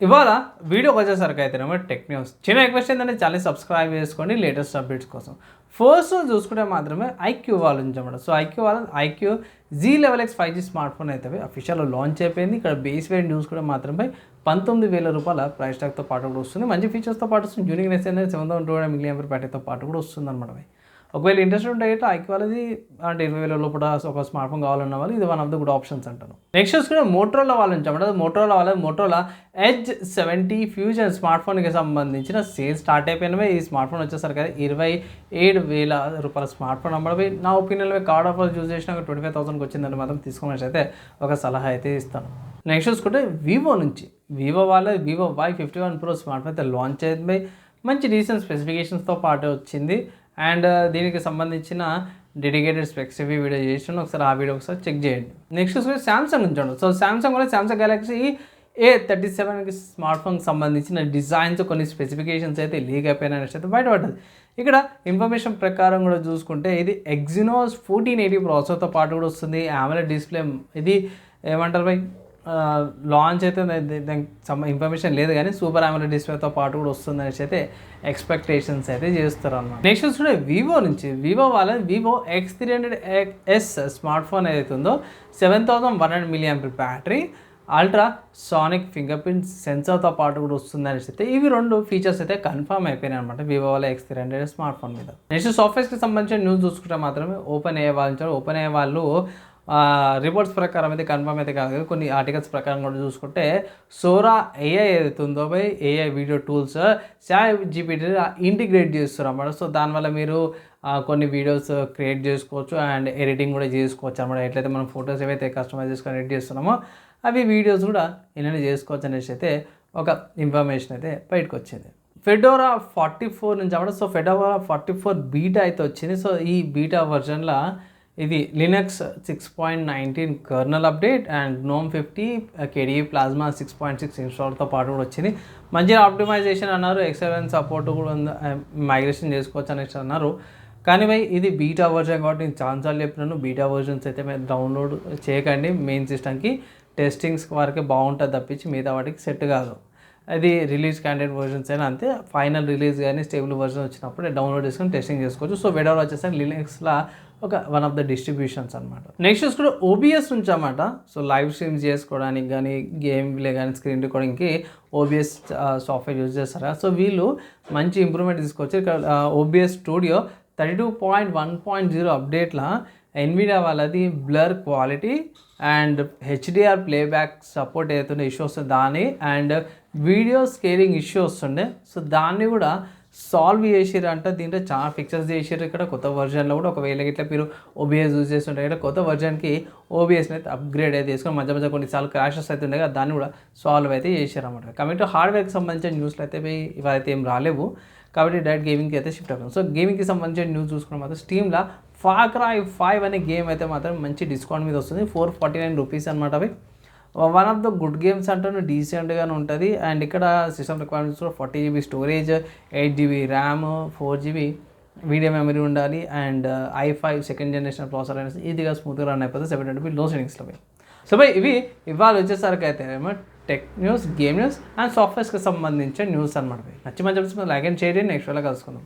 ఇవాళ వీడియోకి వచ్చేసరికి అయితేనేమో టెక్ న్యూస్. చిన్న రిక్వెస్ట్ ఏంటంటే ఛానల్ సబ్స్క్రైబ్ చేసుకోండి లేటెస్ట్ అప్డేట్స్ కోసం. ఫస్ట్ చూసుకుంటే మాత్రమే ఐక్యూ వాళ్ళ నుంచి అన్నమాట. So IQ Z11X 5G smart phone అయితే అఫీషియల్గా లాంచ్ అయిపోయింది. ఇక్కడ బేస్ వేరియంట్ చూసుకుంటే మాత్రమే 19,000 రూపాయల ప్రైస్ ట్యాగ్తో పాటు కూడా వస్తుంది. మంచి ఫీచర్స్తో పాటు వస్తుంది. యూనిక్ నెస్ అనేది 7,200 mAh బ్యాటరీతో పాటు కూడా వస్తుంది అనమాట. ఒకవేళ ఇంట్రెస్ట్ ఉంటే ఐక్యూ వాళ్ళది అంటే 20,000 లోపల ఒక స్మార్ట్ ఫోన్ కావాలన్న వాళ్ళు ఇది one of the good options అంటాను. నెక్స్ట్ చూసుకుంటే మోటరోలా వాళ్ళ నుంచి అన్నమాట. మోటరోలా ఎడ్జ్ 70 ఫ్యూజన్ స్మార్ట్ ఫోన్కి సంబంధించిన సేల్ స్టార్ట్ అయిపోయినవి. ఈ స్మార్ట్ ఫోన్ వచ్చేసరికి 27,000 రూపాయల స్మార్ట్ ఫోన్ అమ్మడమే. నా ఒపీనియన్లో కార్డ్ ఆఫర్ యూజ్ చేసినా 25,000కి వచ్చిందని మాత్రం తీసుకోమని అయితే ఒక సలహా అయితే ఇస్తాను. నెక్స్ట్ చూసుకుంటే వివో వాళ్ళ Vivo Y51 Pro smart phone అయితే లాంచ్ అయింది. మంచి రీసెంట్ స్పెసిఫికేషన్స్తో పాటు వచ్చింది. అండ్ దీనికి సంబంధించిన డెడికేటెడ్ స్పెక్స్ వీడియో చేసిన ఒకసారి ఆ వీడియో ఒకసారి చెక్ చేయండి. నెక్స్ట్ చూసుకుంటే సామ్సంగ్ నుంచి ఉండదు. So Samsung Galaxy A37 smart ఫోన్కి సంబంధించిన డిజైన్స్ కొన్ని స్పెసిఫికేషన్స్ అయితే లీక్ అయిపోయినాయి అయితే బయటపడ్డది. ఇక్కడ ఇన్ఫర్మేషన్ ప్రకారం కూడా చూసుకుంటే ఇది Exynos 1480 ప్రాసెసర్తో పాటు కూడా వస్తుంది. AMOLED డిస్ప్లే ఇది ఏమంటారు బై లాంచ్ అయితే దానికి ఇన్ఫర్మేషన్ లేదు కానీ సూపర్ AMOLED డిస్ప్లేతో పాటు కూడా వస్తుంది అనేసి అయితే ఎక్స్పెక్టేషన్స్ అయితే చేస్తారు అన్నమాట. నెక్స్ట్ చూసుకుంటే వివో వాళ్ళ వివో X300S స్మార్ట్ ఫోన్ ఏదైతే ఉందో 7,100 mAh battery ultrasonic fingerprint సెన్సార్తో పాటు కూడా వస్తుంది అనేసి అయితే ఇవి రెండు ఫీచర్స్ అయితే కన్ఫర్మ్ అయిపోయినాయి అనమాట వివో వాళ్ళ X300 స్మార్ట్ ఫోన్ మీద. నెక్స్ట్ సాఫ్ట్వేర్స్కి సంబంధించిన న్యూస్ చూసుకుంటే మాత్రమే ఓపెన్ అయ్యే వాళ్ళు రిపోర్ట్స్ ప్రకారం అయితే కన్ఫర్మ్ అయితే కాదు, కొన్ని ఆర్టికల్స్ ప్రకారం కూడా చూసుకుంటే సోరా AI ఏదైతే ఉందో AI video tools ChatGPT integrate చేస్తారు అన్నమాట. సో దానివల్ల మీరు కొన్ని వీడియోస్ క్రియేట్ చేసుకోవచ్చు అండ్ ఎడిటింగ్ కూడా చేసుకోవచ్చు అన్నమాట. ఎట్లయితే మనం ఫొటోస్ ఏవైతే కస్టమైజ్ చేసుకొని ఎడిట్ చేస్తున్నామో అవి వీడియోస్ కూడా ఇలానే చేసుకోవచ్చు అనేసి అయితే ఒక ఇన్ఫర్మేషన్ అయితే బయటకు వచ్చింది. ఫెడోరా 44 నుంచి అన్నమాట. సో ఫెడోరా 44 బీటా అయితే వచ్చింది. సో ఈ బీటా వర్జన్లో ఇది Linux 6.19 colonel update and GNOME 50 KDE Plasma 6.6 ఇన్స్టాల్తో పాటు కూడా వచ్చింది. మంచిగా ఆప్టిమైజేషన్ అన్నారు. XLN సపోర్ట్ కూడా మైగ్రేషన్ చేసుకోవచ్చు అనేసి అన్నారు. కానీ ఇది బీటా వర్జన్ కాబట్టి నేను ఛాన్సార్లు చెప్పినాను బీటా వర్జన్స్ అయితే మీరు డౌన్లోడ్ చేయకండి. మెయిన్ సిస్టమ్కి టెస్టింగ్స్ వరకే బాగుంటుంది తప్పించి మిగతా వాటికి సెట్ కాదు. అది రిలీజ్ క్యాండిడేట్ వర్జన్స్ అయినా అంతే. ఫైనల్ రిలీజ్ కానీ స్టేబుల్ వర్జన్ వచ్చినప్పుడు డౌన్లోడ్ చేసుకొని టెస్టింగ్ చేసుకోవచ్చు. సో ఫెడోరా వచ్చేసరికి లినక్స్లో వన్ ఆఫ్ ద డిస్ట్రిబ్యూషన్స్ అనమాట. నెక్స్ట్ చూసుకుంటే OBS నుంచి అన్నమాట. సో లైవ్ స్ట్రీమ్స్ చేసుకోవడానికి కానీ గేమ్ ప్లే కానీ స్క్రీన్ రికార్డింగ్కి OBS సాఫ్ట్వేర్ యూజ్ చేస్తారా. సో వీళ్ళు మంచి ఇంప్రూవ్మెంట్ తీసుకొచ్చి ఇక్కడ OBS స్టూడియో 32.1.0 అప్డేట్లో NVIDIA వాళ్ళది blur quality and HDR playback support ఏదైతే ఇష్యూ వస్తుంది దాన్ని అండ్ వీడియో స్కేలింగ్ ఇష్యూ వస్తుండే. సో దాన్ని కూడా సాల్వ్ చేసిర్రు అంటే దీంట్లో చాలా ఫిక్చర్స్ చేసిర్రు. ఇక్కడ కొత్త వర్జన్లో కూడా ఒకవేళ ఇట్లా మీరు OBS యూజ్ చేస్తుంటే ఇక్కడ కొత్త వర్జన్కి OBSని అయితే అప్గ్రేడ్ అయితే చేసుకొని మధ్య కొన్నిసార్లు క్రాషెస్ అయితే ఉండే కదా దాన్ని కూడా సాల్వ్ అయితే చేశారు అన్నమాట. కాబట్టి హార్డ్వేర్కి సంబంధించిన న్యూస్లు అయితే ఇవైతే ఏం రాలేవు కాబట్టి డైరెక్ట్ గేమింగ్కి అయితే షిఫ్ట్ అవుతాం. సో గేమింగ్కి సంబంధించిన న్యూస్ చూసుకున్న మాత్రం స్టీమ్లో Far Cry 5 అనే గేమ్ అయితే మాత్రం మంచి డిస్కౌంట్ మీద వస్తుంది. 449 రూపీస్ అనమాట. అవి one of the good games అంటాను, డీసెంట్గానే ఉంటుంది. అండ్ ఇక్కడ system requirements 40 GB storage, 8 GB RAM, 4 GB video memory ఉండాలి and i5 second generation processor అనేది ఈజీగా స్మూత్గా రన్ అయిపోతుంది 720p లో సెట్టింగ్స్లో. సో ఇవి ఇవాళ వచ్చేసరికి అయితే ఏమో tech news, game news and సాఫ్ట్వేర్స్కి సంబంధించిన న్యూస్ అనమాట. నచ్చి మంచి లైక్ అండ్ షేర్ చేయండి. నెక్స్ట్ వేళ కలుసుకుందాం.